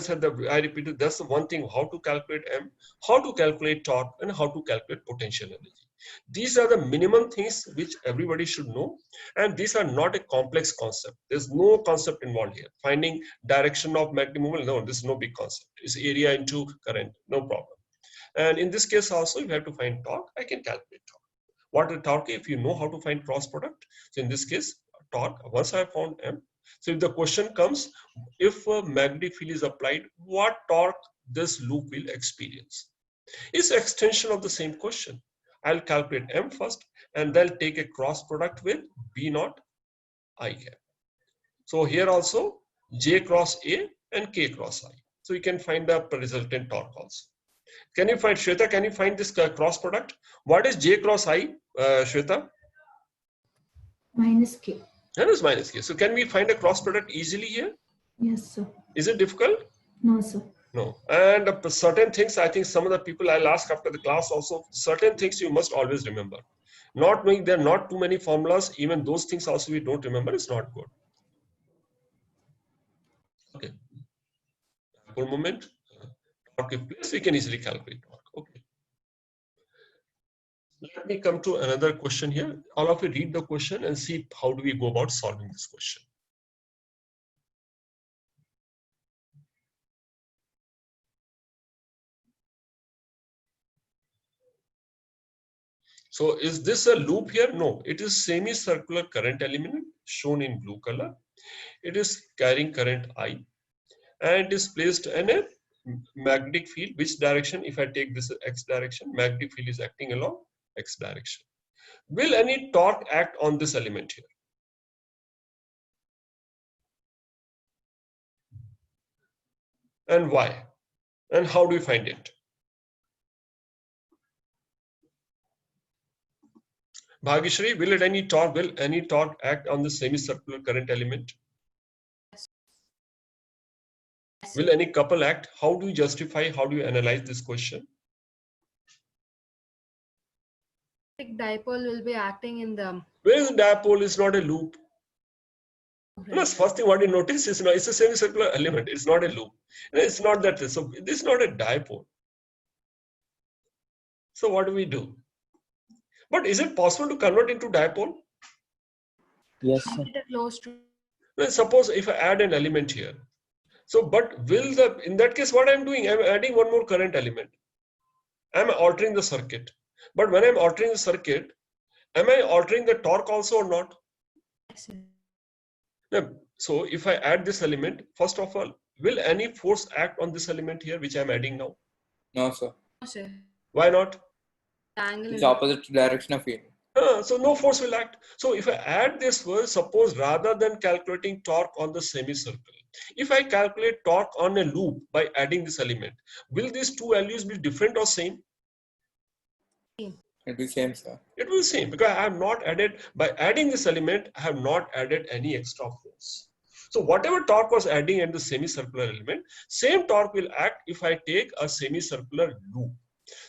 I repeated, that's the one thing, how to calculate M, how to calculate torque, and how to calculate potential energy. These are the minimum things which everybody should know. And these are not a complex concept. There's no concept involved here. Finding direction of magnetic moment, no, this is no big concept. It's area into current, no problem. And in this case also, if you have to find torque, I can calculate torque. What is torque? If you know how to find cross product. So in this case, torque, once I have found M. So if the question comes, if a magnetic field is applied, what torque this loop will experience? It's extension of the same question. I'll calculate M first and then take a cross product with B naught I cap. So here also J cross A and K cross I. So you can find the resultant torque also. Can you find, Shweta, can you find this cross product? What is J cross I, Shweta? Minus K. That is minus K. So can we find a cross product easily here? Yes, sir. Is it difficult? No, sir. No. And certain things, I think some of the people I'll ask after the class also, certain things you must always remember. Not knowing there are not too many formulas, even those things also we don't remember, is not good. Okay. For a moment, torque if placed, we can easily calculate torque. Okay. Let me come to another question here. All of you read the question and see how do we go about solving this question. So is this a loop here? No, it is semicircular current element shown in blue color. It is carrying current I and is placed in a magnetic field. Which direction? If I take this X direction, magnetic field is acting along X direction. Will any torque act on this element here? And why? And how do we find it? Bhagishri, will any torque act on the semicircular current element? Will any couple act? How do you justify? How do you analyze this question? Dipole will be acting in the. Where is the dipole? Is not a loop. No, first thing what you notice is it's a semicircular element. It's not a loop. It's not that. So this is not a dipole. So what do we do? But is it possible to convert into dipole? Yes, sir. Close to. Let's suppose if I add an element here. So, but will in that case, what I'm doing, I'm adding one more current element. I'm altering the circuit. But when I'm altering the circuit, am I altering the torque also or not? No. So if I add this element, first of all, will any force act on this element here, which I'm adding now? No, sir. Why not? It's opposite direction of field. So no force will act. So if I add this word, suppose rather than calculating torque on the semicircle, if I calculate torque on a loop by adding this element, will these two values be different or same? It will be same, sir. It will be same because I have not added, by adding this element, I have not added any extra force. So whatever torque was adding in the semicircular element, same torque will act if I take a semicircular loop.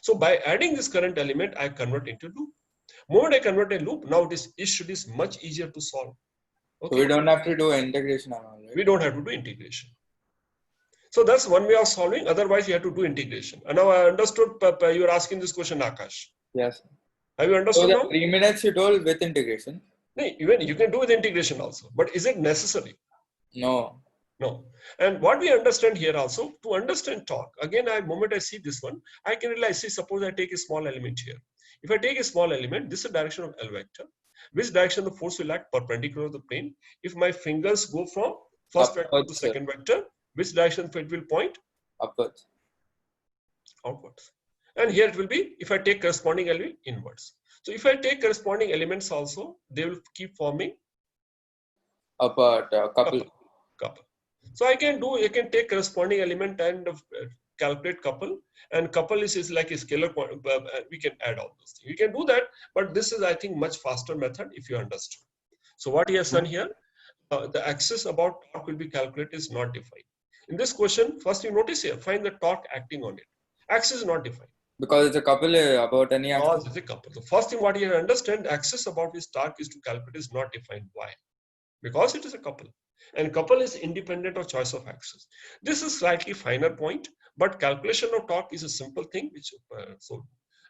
So by adding this current element, I convert into loop. Moment I convert a loop, now this issue is much easier to solve. Okay. So we don't have to do integration and all, right? We don't have to do integration. So that's one way of solving. Otherwise, you have to do integration. And now I understood you are asking this question, Akash. Yes. Have you understood So now? the 3 minutes you told with integration? No, even you can do with integration also. But is it necessary? No. No. And what we understand here also, to understand torque, again, moment I see this one, I can realize, see, suppose I take a small element here. If I take a small element, this is the direction of L vector. Which direction the force will act? Perpendicular to the plane. If my fingers go from first vector to second vector, which direction it will point? Upwards. Outwards. And here it will be, if I take corresponding element, inwards. So if I take corresponding elements also, they will keep forming Upward, couple. So I can take corresponding element and calculate couple, and couple is like a scalar point. We can add all those things. We can do that, but this is, I think, much faster method if you understand. So what he has done here, the axis about torque will be calculated is not defined. In this question, first you notice here, find the torque acting on it. Axis is not defined. Because it's a couple about any axis. Because it's a couple. The first thing what you understand, axis about his torque is to calculate is not defined. Why? Because it is a couple. And couple is independent of choice of axis. This is slightly finer point, but calculation of torque is a simple thing, which so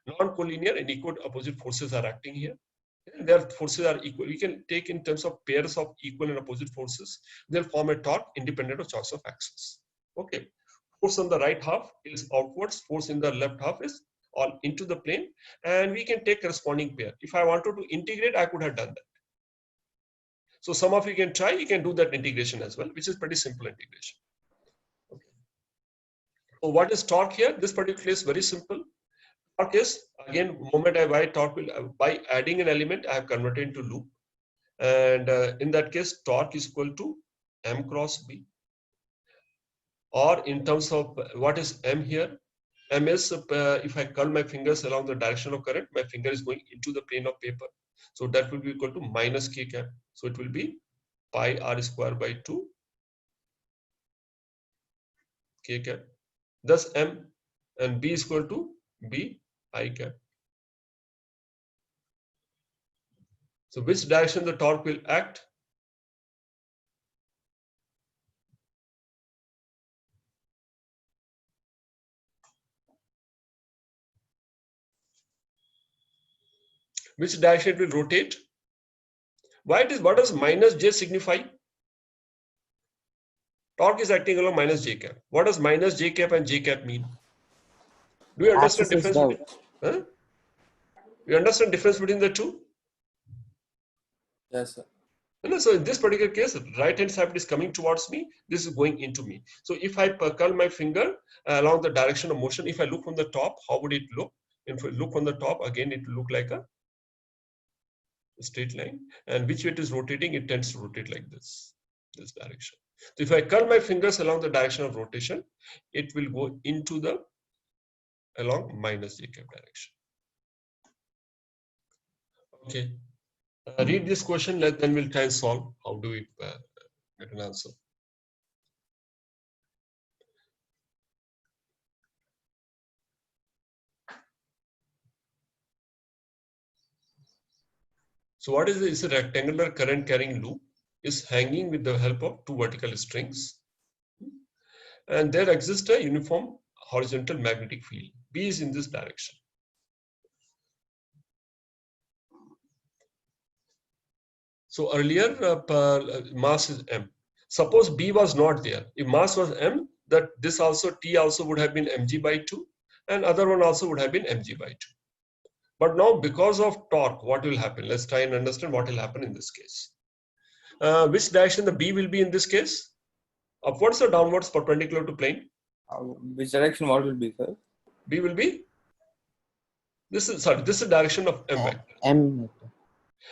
non-collinear and equal opposite forces are acting here. Their forces are equal. We can take in terms of pairs of equal and opposite forces. They'll form a torque independent of choice of axis. Okay. Force on the right half is outwards. Force in the left half is all into the plane. And we can take corresponding pair. If I wanted to integrate, I could have done that. So some of you can try, you can do that integration as well, which is pretty simple integration. Okay. So what is torque here? This particular case is very simple. Torque is, again, moment I buy torque, by adding an element, I have converted into loop. And in that case, torque is equal to M cross B. Or in terms of what is M here? M is, if I curl my fingers along the direction of current, my finger is going into the plane of paper. So that will be equal to minus K cap. So it will be pi r square by 2 K cap. Thus M and B is equal to B I cap. So which direction the torque will act? Which direction it will rotate? What does minus j signify? Torque is acting along minus j cap. What does minus j cap and j cap mean? Do you understand Axis is difference? down. Huh? You understand difference between the two? Yes, sir. No, so in this particular case, right hand side is coming towards me. This is going into me. So if I curl my finger along the direction of motion, if I look from the top, how would it look? If I look from the top, again, it will look like a straight line. And which way it is rotating, it tends to rotate like this direction. So if I curl my fingers along the direction of rotation, it will go into the along minus j cap direction. Okay. Read this question, then we'll try and solve. How do we get an answer? So what is this? It's a rectangular current carrying loop is hanging with the help of two vertical strings. And there exists a uniform horizontal magnetic field. B is in this direction. So earlier mass is m. Suppose B was not there. If mass was m, that this also T also would have been mg by 2, and other one also would have been mg by 2. But now because of torque, what will happen? Let's try and understand what will happen in this case. Which direction the B will be in this case? Upwards or downwards perpendicular to plane? Which direction what will be, sir? B will be? This is the direction of m vector. M.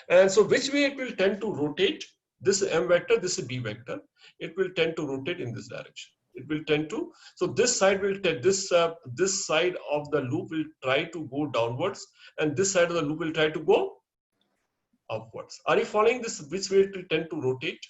And so which way it will tend to rotate? This is m vector, this is b vector. It will tend to rotate in this direction. It will tend to, so this side will this side of the loop will try to go downwards, and this side of the loop will try to go upwards. Are you following this? Which way it will tend to rotate?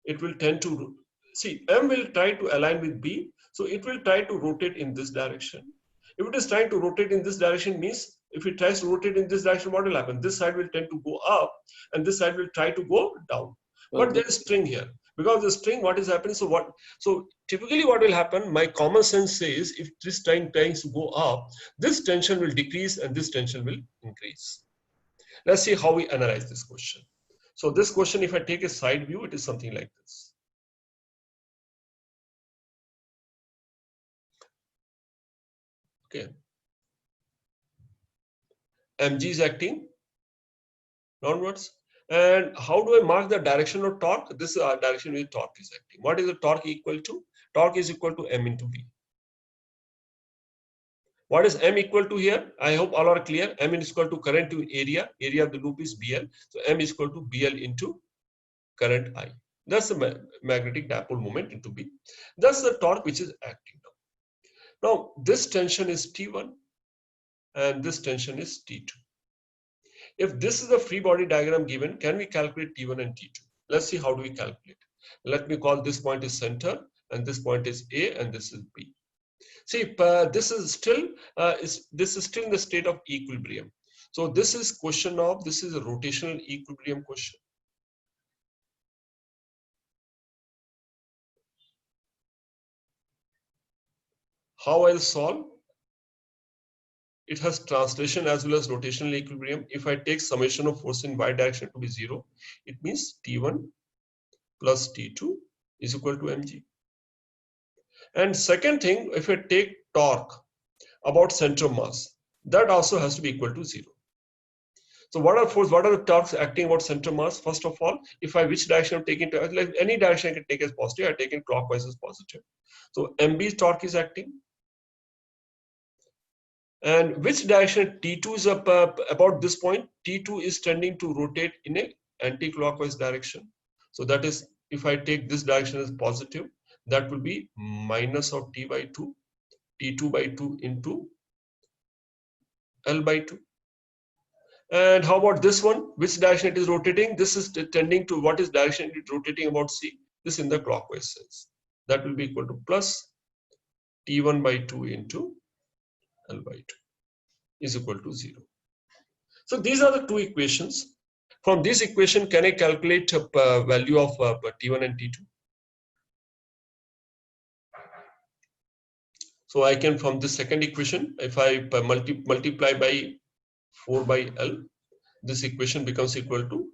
It will tend to, see, m will try to align with b, so it will try to rotate in this direction. If it is trying to rotate in this direction, means if it tries to rotate in this direction, what will happen? This side will tend to go up, and this side will try to go down. But there is string here. Because the string, what is happening? So typically what will happen, my common sense says, if this train tries to go up, this tension will decrease and this tension will increase. Let's see how we analyze this question. So this question, if I take a side view, it is something like this. Okay. Mg is acting downwards. And how do I mark the direction of torque? This is our direction where torque is acting. What is the torque equal to? Torque is equal to m into v. What is m equal to here? I hope all are clear. M is equal to current to area. Area of the loop is BL. So m is equal to BL into current I. That's the magnetic dipole moment into B. That's the torque which is acting now. Now this tension is T1 and this tension is T2. If this is the free body diagram given, can we calculate T1 and T2? Let's see how do we calculate. Let me call this point is center and this point is A and this is B. See, this is still in the state of equilibrium. So this is a rotational equilibrium question. How I'll solve? It has translation as well as rotational equilibrium. If I take summation of force in y direction to be 0, it means T1 plus T2 is equal to mg. And second thing, if I take torque about center of mass, that also has to be equal to 0. So what are the torques acting about center mass? First of all, which direction I'm taking, like any direction I can take as positive, I take it clockwise as positive. So mb torque is acting. And which direction T2 is up about this point? T2 is tending to rotate in a anti-clockwise direction. So that is, if I take this direction as positive, that will be minus of T by 2, T2 by 2 into L by 2. And how about this one? Which direction it is rotating? This is tending to what is direction it is rotating about C? This in the clockwise sense. That will be equal to plus T1 by 2 into L by 2 is equal to 0. So these are the two equations. From this equation, can I calculate value of T1 and T2? So I can, from the second equation, if I multiply by 4 by L, this equation becomes equal to,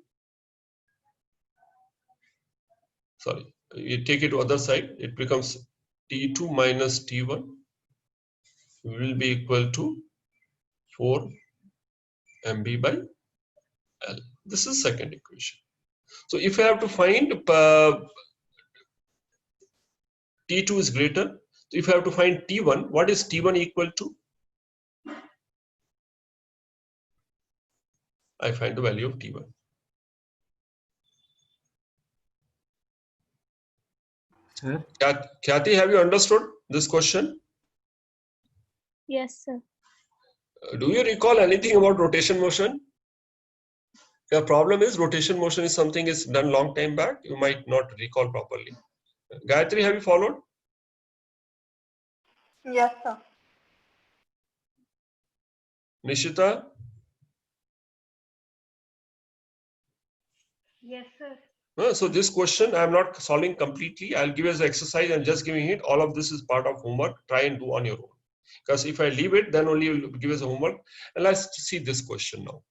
sorry, you take it to other side, it becomes T2 minus T1 will be equal to 4 MB by L. This is second equation. So if I have to find T2 is greater, so if I have to find T1, what is T1 equal to? I find the value of T1. Sir? Khyati, have you understood this question? Yes, sir. Do you recall anything about rotation motion? The problem is rotation motion is something is done long time back. You might not recall properly. Gayatri, have you followed? Yes, sir. Nishita? Yes, sir. So this question I am not solving completely. I'll give you as an exercise and just giving it. All of this is part of homework. Try and do on your own. Because if I leave it, then only you'll give us a homework. And let's see this question now.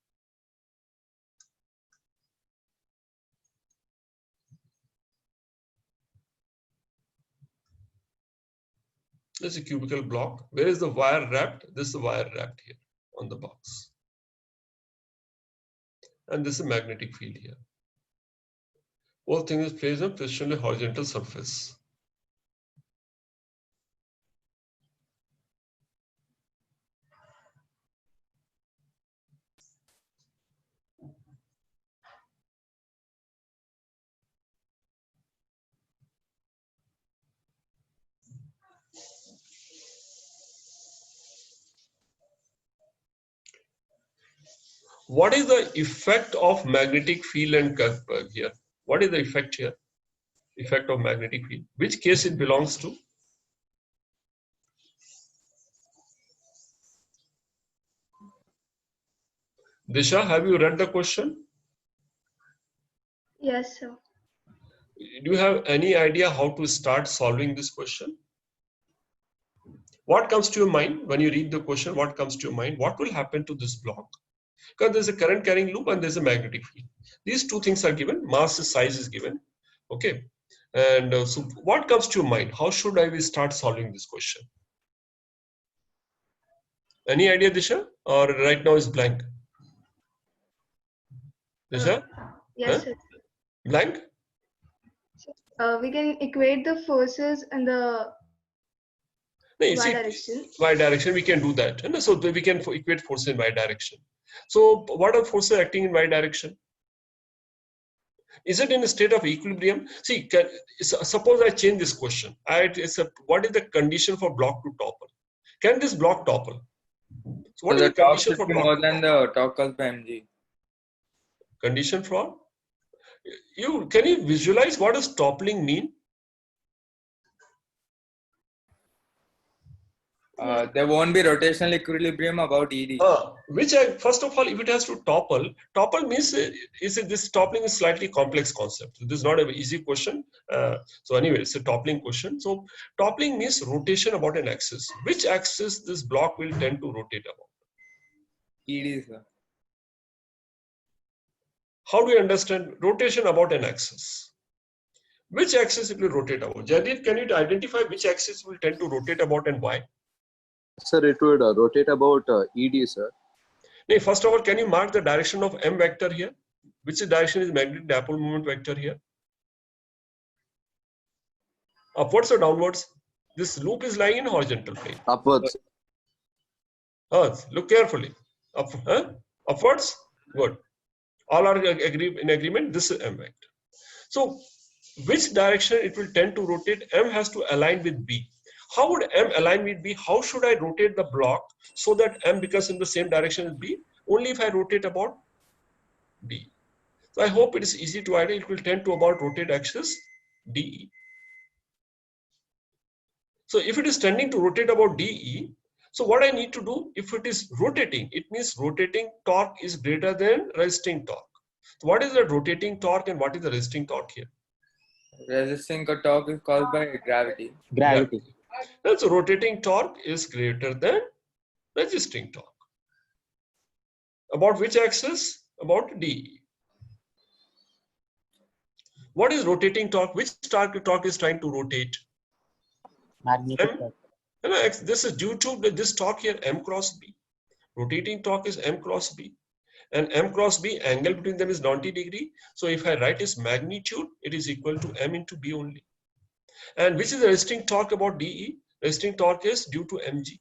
This is a cubical block. Where is the wire wrapped? This is the wire wrapped here on the box. And this is a magnetic field here. Whole thing is placed on positionally horizontal surface. What is the effect of magnetic field and here? What is the effect here? Effect of magnetic field. Which case it belongs to? Disha, have you read the question? Yes, sir. Do you have any idea how to start solving this question? What comes to your mind when you read the question? What comes to your mind? What will happen to this block? Because there's a current carrying loop and there's a magnetic field. These two things are given. Mass size is given. Okay. And so what comes to your mind? How should I start solving this question? Any idea, Disha? Or right now is blank? Disha? Yes, Huh? sir. Blank? We can equate the forces in the No, you y see, direction. Y direction, we can do that. And so we can equate force in Y direction. So what are forces acting in Y direction? Is it in a state of equilibrium? See, suppose I change this question. What is the condition for block to topple? Can this block topple? So what So is the the torque condition should for be block more to than topple? the torque caused by mg. Condition for? Can you visualize what does toppling mean? There won't be rotational equilibrium about ED. First of all, if it has to topple means this toppling is slightly complex concept. This is not an easy question. So anyway, it's a toppling question. So toppling means rotation about an axis. Which axis this block will tend to rotate about? ED, sir. How do you understand rotation about an axis? Which axis it will rotate about? Jadid, can you identify which axis will tend to rotate about and why? Sir, it would rotate about ED, sir. Now, first of all, can you mark the direction of M vector here? Which direction is magnetic dipole moment vector here? Upwards or downwards? This loop is lying in horizontal plane. Upwards. Look carefully. Upwards? Good. All are in agreement. This is M vector. So, which direction it will tend to rotate? M has to align with B. How would M align with B? How should I rotate the block so that M becomes in the same direction as B? Only if I rotate about D. So I hope it is easy to identify. It will tend to about rotate axis DE. So if it is tending to rotate about DE, So what I need to do, if it is rotating, it means rotating torque is greater than resisting torque. So what is the rotating torque and what is the resisting torque here? Resisting torque is caused by gravity. Gravity. And so rotating torque is greater than resisting torque. About which axis? About DE. What is rotating torque? Which torque is trying to rotate? Magnetic M? torque. This is due to this torque here, M cross B. Rotating torque is M cross B. And M cross B, angle between them is 90 degree. So if I write its magnitude, it is equal to M into B only. And which is the resisting torque about DE? Resisting torque is due to mg.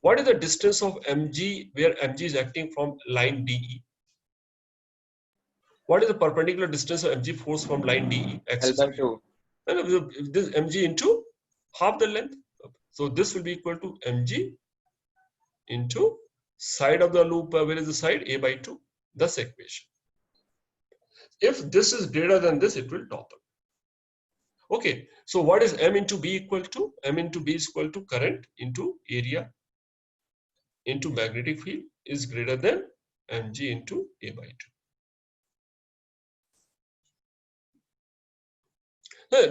What is the distance of mg where mg is acting from line DE? What is the perpendicular distance of mg force from line DE? L/2. And this mg into half the length. So this will be equal to mg into side of the loop. Where is the side? A/2. That's the equation. If this is greater than this, it will topple. Okay, so what is M into B equal to? M into B is equal to current into area into magnetic field is greater than mg into A/2.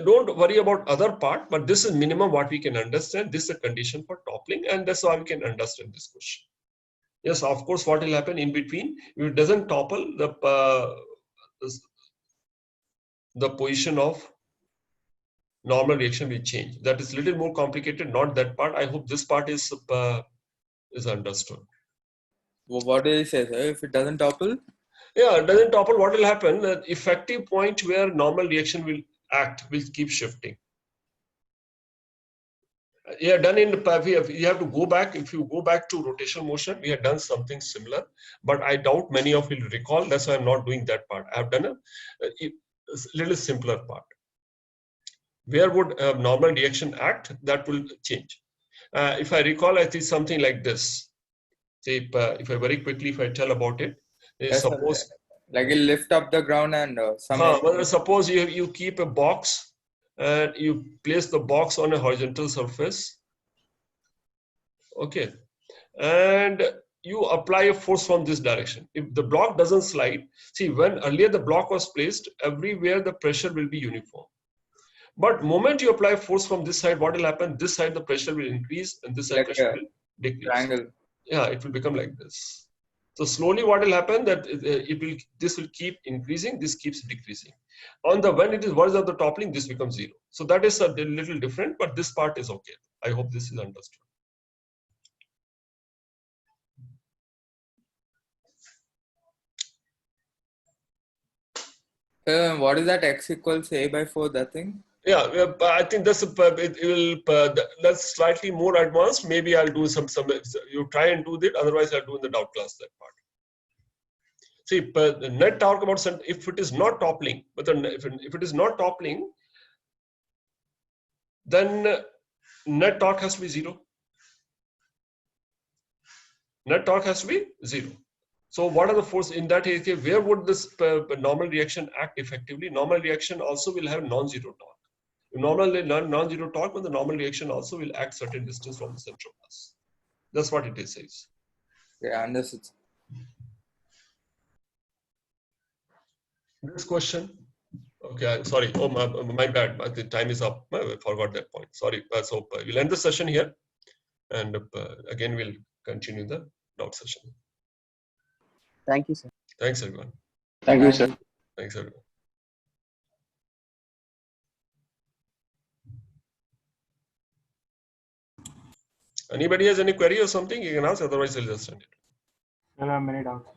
Don't worry about other part, but this is minimum what we can understand. This is a condition for toppling, and that's how we can understand this question. Yes, of course, what will happen in between? If it doesn't topple, the position of normal reaction will change. That is little more complicated, not that part. I hope this part is understood. Well, what did he say, sir? If it doesn't topple? Yeah, it doesn't topple, what will happen? The effective point where normal reaction will act will keep shifting. Yeah, done in you have to go back. If you go back to rotational motion, we have done something similar, but I doubt many of you will recall. That's why I'm not doing that part. I have done a little simpler part. Where would a normal reaction act? That will change. If I recall, I think something like this. Say, if I very quickly, if I tell about it, Yes, suppose sir. Like you lift up the ground and suppose you keep a box and you place the box on a horizontal surface. Okay, and you apply a force from this direction. If the block doesn't slide, see, when earlier the block was placed, everywhere the pressure will be uniform. But moment you apply force from this side, what will happen? This side the pressure will increase and this side like pressure will decrease. Triangle. Yeah, it will become like this. So slowly what will happen that this will keep increasing, this keeps decreasing. On the when it is verge of the toppling, this becomes zero. So that is a little different, but this part is okay. I hope this is understood. What is that x equals a/4, that thing? Yeah, I think that's that's slightly more advanced. Maybe I'll do some you try and do that. Otherwise, I'll do in the doubt class that part. See, the net torque about if it is not toppling, but if it is not toppling, then net torque has to be zero. Net torque has to be zero. So what are the forces in that case? Where would this normal reaction act effectively? Normal reaction also will have non-zero torque. Normally non-zero torque, but the normal reaction also will act certain distance from the center of mass. That's what it says. Yeah, understood. This question. Okay, sorry. Oh, my bad. The time is up. I forgot that point. Sorry. So we'll end the session here, and again we'll continue the doubt session. Thank you, sir. Thanks, everyone. Thank you, sir. Thanks, everyone. Anybody has any query or something, you can ask. Otherwise, I'll just send it. There are many doubts.